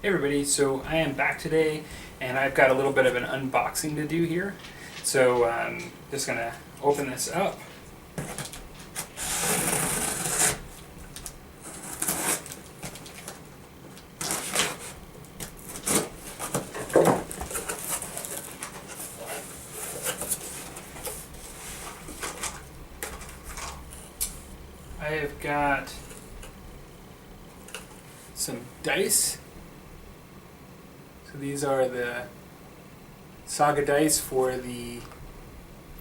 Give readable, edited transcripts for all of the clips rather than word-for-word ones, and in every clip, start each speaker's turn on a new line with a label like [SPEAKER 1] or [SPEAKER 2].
[SPEAKER 1] Hey everybody, so I am back today and I've got a little bit of an unboxing to do here. So I'm just going to open this up. I have got some dice. So these are the Saga dice for the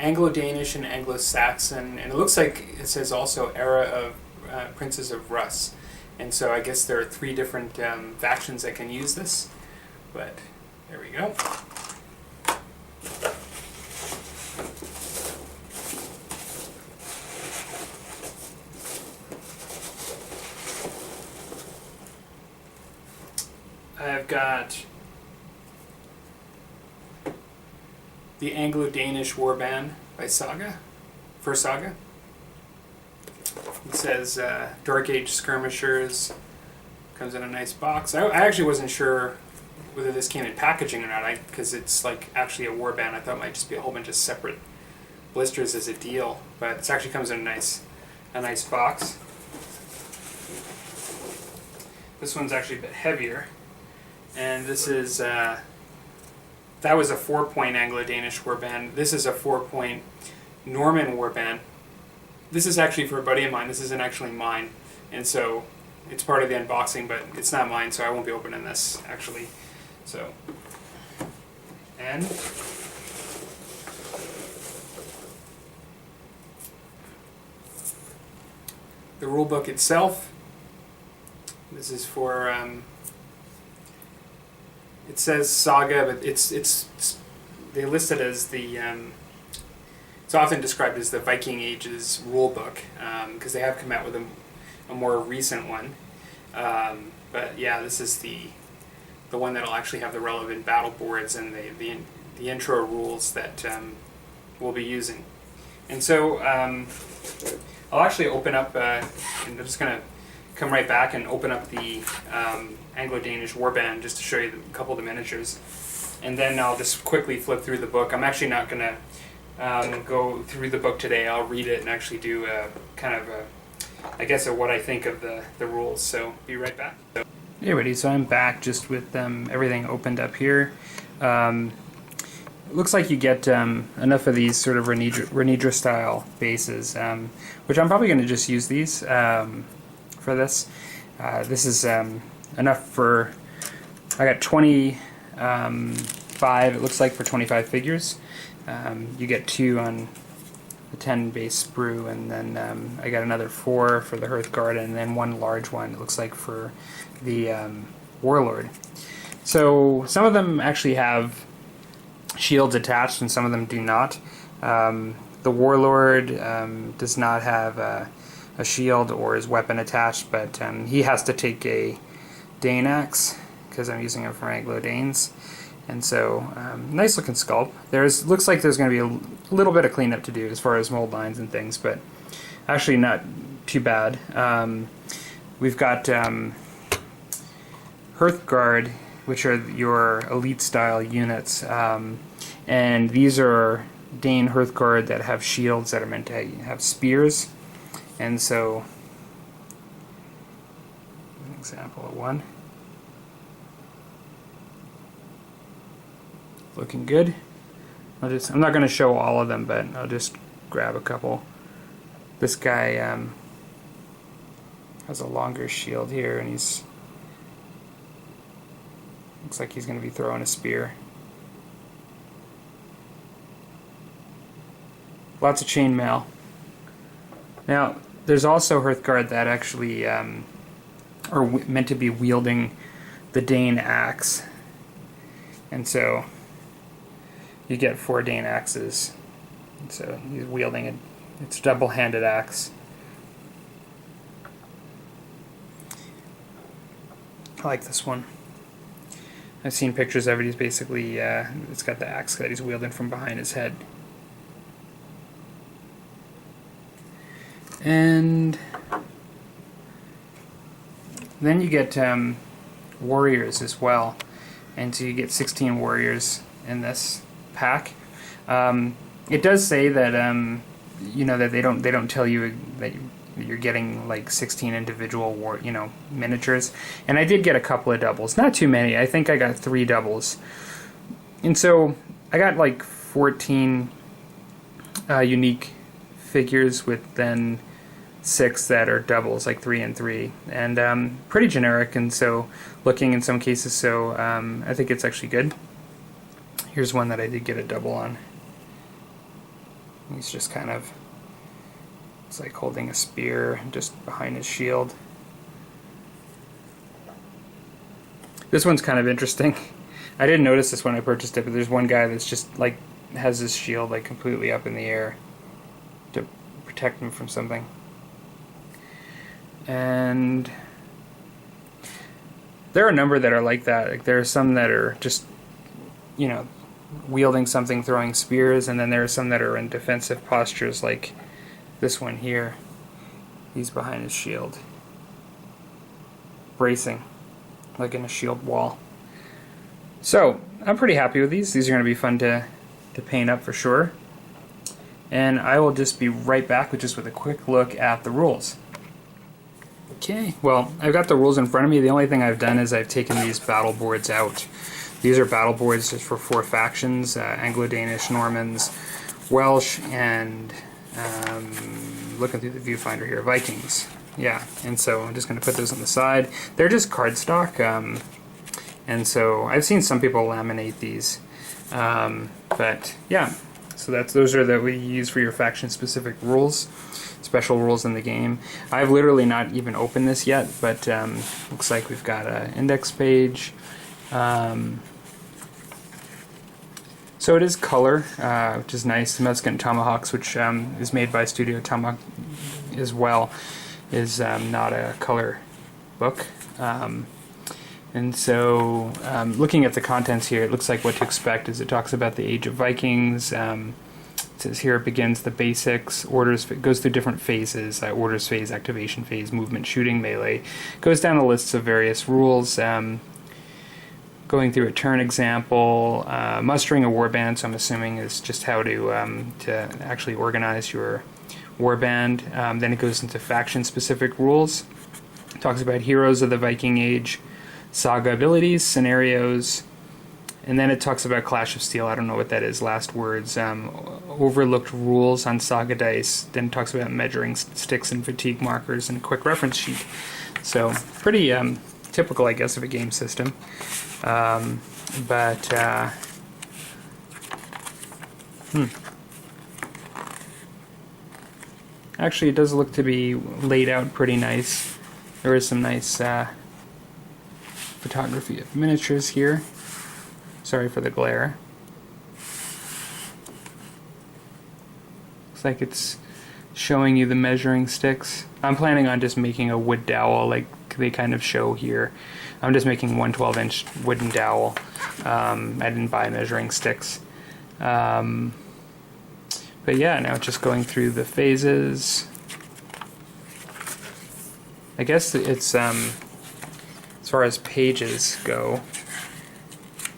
[SPEAKER 1] Anglo-Danish and Anglo-Saxon, and it looks like it says also era of Princes of Rus. And so I guess there are three different factions that can use this, but there we go. I've got the Anglo-Danish Warband by Saga, for Saga. It says Dark Age Skirmishers, comes in a nice box. I actually wasn't sure whether this came in packaging or not, because it's like actually a warband. I thought it might just be a whole bunch of separate blisters as a deal, but it actually comes in a nice box. This one's actually a bit heavier, and this is that was a 4-point Anglo-Danish warband. This is a 4-point Norman warband. This is actually for a buddy of mine. This isn't actually mine, and so it's part of the unboxing, but it's not mine, so I won't be opening this actually. So, and the rulebook itself. This is for it says Saga, but it's they list it as the it's often described as the Viking Age's rulebook, because they have come out with a more recent one. But yeah, this is the one that'll actually have the relevant battle boards and the intro rules that we'll be using. And so I'll actually open up, and I'm just going to come right back and open up the Anglo-Danish warband just to show you a couple of the miniatures. And then I'll just quickly flip through the book. I'm actually not going to go through the book today. I'll read it and actually do a kind of I guess what I think of the rules. So be right back. Hey everybody, so I'm back just with everything opened up here. It looks like you get enough of these sort of Renidra style bases, which I'm probably going to just use these for this. This is enough for, I got 25, it looks like, for 25 figures. You get 2 on the 10 base sprue, and then I got another 4 for the Hearthguard, and then 1 large one, it looks like, for the Warlord. So some of them actually have shields attached and some of them do not. The Warlord does not have a shield or his weapon attached, but he has to take a Dane axe because I'm using it for Anglo-Danes. And so, nice looking sculpt. Looks like there's going to be a little bit of cleanup to do as far as mold lines and things, but actually not too bad. We've got Hearthguard, which are your elite style units, and these are Dane Hearthguard that have shields that are meant to have spears. And so, an example of one. Looking good. I'm not going to show all of them, but I'll just grab a couple. This guy has a longer shield here, and looks like he's going to be throwing a spear. Lots of chainmail. Now, there's also Hearthguard that actually are meant to be wielding the Dane axe, and so you get 4 Dane axes. And so he's wielding it. It's a double-handed axe. I like this one. I've seen pictures of it. He's basically it's got the axe that he's wielding from behind his head. And then you get warriors as well, and so you get 16 warriors in this pack. It does say that you know, that they don't tell you that you're getting like 16 individual miniatures, and I did get a couple of doubles, not too many. I think I got 3 doubles, and so I got like 14 unique figures with then 6 that are doubles, like 3 and 3, and pretty generic, and so looking in some cases, so I think it's actually good. Here's one that I did get a double on. He's just kind of, it's like holding a spear just behind his shield. This one's kind of interesting. I didn't notice this when I purchased it, but there's one guy that's just like has his shield like completely up in the air to protect him from something. And there are a number that are like that. Like, there are some that are just, you know, wielding something, throwing spears, and then there are some that are in defensive postures, like this one here. He's behind his shield, bracing, like in a shield wall. So I'm pretty happy with these. These are going to be fun to paint up for sure. And I will just be right back with a quick look at the rules. Okay, well, I've got the rules in front of me. The only thing I've done is I've taken these battle boards out. These are battle boards just for 4 factions, Anglo-Danish, Normans, Welsh, and looking through the viewfinder here, Vikings. Yeah, and so I'm just going to put those on the side. They're just cardstock, and so I've seen some people laminate these. But yeah, so those are that we use for your faction-specific rules, special rules in the game. I've literally not even opened this yet, but looks like we've got an index page. So it is color, which is nice. Musket Tomahawks, which is made by Studio Tomahawk as well, is not a color book. And so looking at the contents here, it looks like what to expect is it talks about the Age of Vikings. It says here it begins the basics, orders, it goes through different phases, orders phase, activation phase, movement, shooting, melee. Goes down the lists of various rules. Going through a turn example, mustering a warband, so I'm assuming is just how to actually organize your warband. Then it goes into faction-specific rules. It talks about heroes of the Viking Age, Saga abilities, scenarios, and then it talks about Clash of Steel. I don't know what that is. Last words. Overlooked rules on Saga dice. Then it talks about measuring sticks and fatigue markers and a quick reference sheet. So pretty typical, I guess, of a game system. Actually, it does look to be laid out pretty nice. There is some nice photography of miniatures here. Sorry for the glare. Looks like it's showing you the measuring sticks. I'm planning on just making a wood dowel like they kind of show here. I'm just making one 12-inch wooden dowel. I didn't buy measuring sticks. But yeah, now just going through the phases. I guess it's, as far as pages go,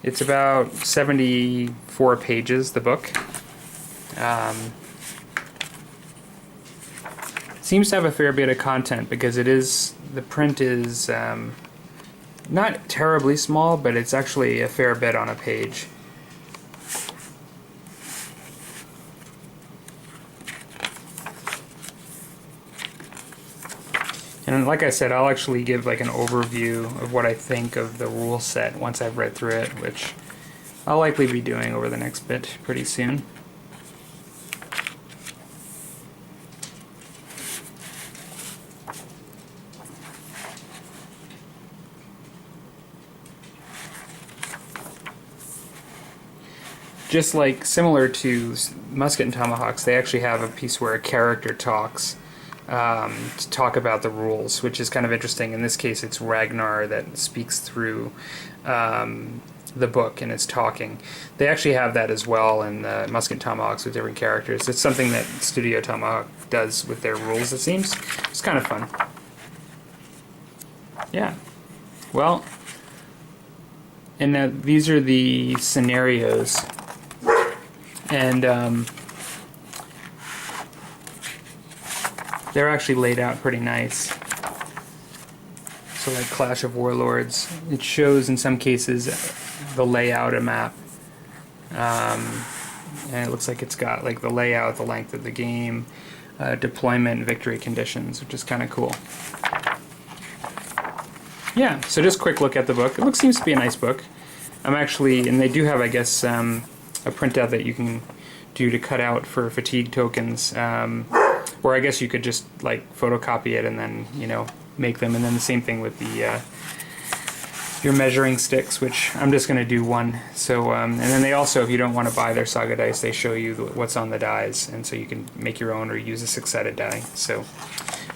[SPEAKER 1] it's about 74 pages, the book. Seems to have a fair bit of content because the print is not terribly small, but it's actually a fair bit on a page. And like I said, I'll actually give like an overview of what I think of the rule set once I've read through it, which I'll likely be doing over the next bit pretty soon. Just like similar to Musket and Tomahawks, they actually have a piece where a character talks to talk about the rules, which is kind of interesting. In this case, it's Ragnar that speaks through the book and is talking. They actually have that as well in Musket and Tomahawks with different characters. It's something that Studio Tomahawk does with their rules, it seems. It's kind of fun. Yeah. Well, And now these are the scenarios, and they're actually laid out pretty nice. So like Clash of Warlords, it shows in some cases the layout of map, and it looks like it's got like the layout, the length of the game, deployment, victory conditions, which is kind of cool. Yeah, so just a quick look at the book. It seems to be a nice book. I'm actually, and they do have, I guess, a printout that you can do to cut out for fatigue tokens, or I guess you could just like photocopy it and then, you know, make them. And then the same thing with the your measuring sticks, which I'm just going to do one. So, and then they also, if you don't want to buy their Saga dice, they show you what's on the dies, and so you can make your own or use a six-sided die. So,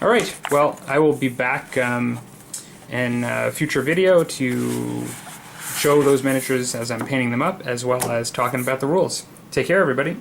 [SPEAKER 1] all right, well, I will be back in a future video to show those miniatures as I'm painting them up, as well as talking about the rules. Take care, everybody.